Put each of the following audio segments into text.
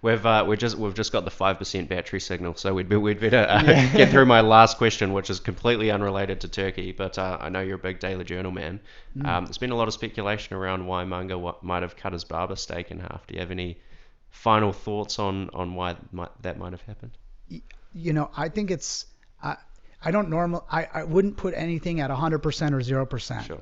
we've just got the 5% battery signal, so we'd better get through my last question, which is completely unrelated to Turkey, but I know you're a big Daily Journal man. There's been a lot of speculation around why Munger might have cut his barber stake in half. Do you have any final thoughts on why that might have happened? I think it's I wouldn't put anything at 100% or 0%. Sure.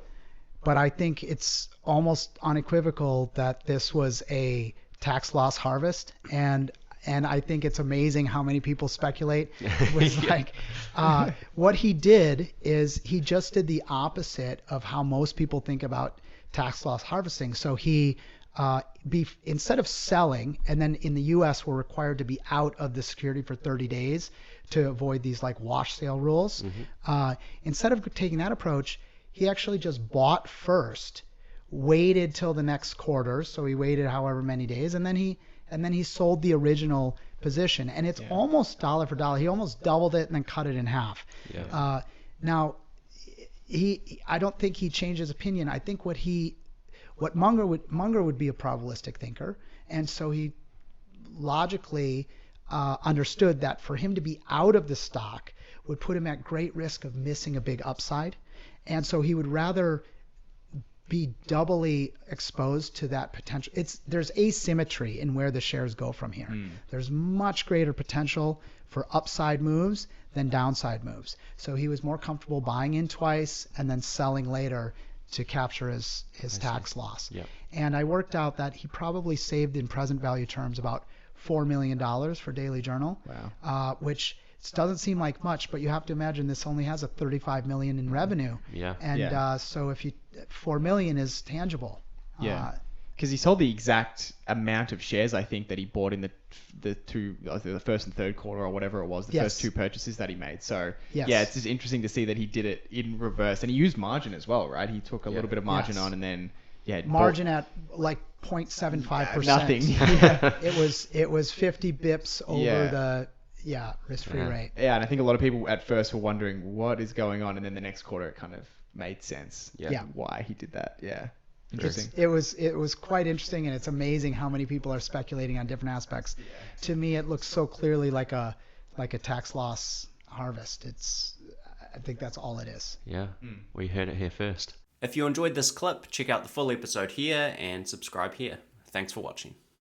But I think it's almost unequivocal that this was a tax loss harvest, and I think it's amazing how many people speculate. It was like what he did is he just did the opposite of how most people think about tax loss harvesting. So he instead of selling, and then in the U.S. we're required to be out of the security for 30 days to avoid these like wash sale rules. Instead of taking that approach, he actually just bought first, waited till the next quarter, so he waited however many days, and then he sold the original position, and it's almost dollar for dollar. He almost doubled it and then cut it in half. Now, I don't think he changed his opinion. I think what Munger would be a probabilistic thinker, and so he logically understood that for him to be out of the stock would put him at great risk of missing a big upside. And so he would rather be doubly exposed to that potential. There's asymmetry in where the shares go from here. There's much greater potential for upside moves than downside moves. So he was more comfortable buying in twice and then selling later to capture his tax loss. And I worked out that he probably saved in present value terms about $4 million for Daily Journal, which doesn't seem like much, but you have to imagine this only has a $35 million in revenue. So if $4 million is tangible. Because he sold the exact amount of shares, I think, that he bought in the first and third quarter or whatever it was, the first two purchases that he made. So it's just interesting to see that he did it in reverse, and he used margin as well, right? He took a little bit of margin on, and then margin at like 0.75%. Nothing. It was 50 bips over the risk-free rate. Yeah, and I think a lot of people at first were wondering what is going on, and then the next quarter it kind of made sense. Why he did that. Interesting. It was quite interesting, and it's amazing how many people are speculating on different aspects. To me, it looks so clearly like a tax loss harvest. I think that's all it is. We heard it here first. If you enjoyed this clip, check out the full episode here and subscribe here. Thanks for watching.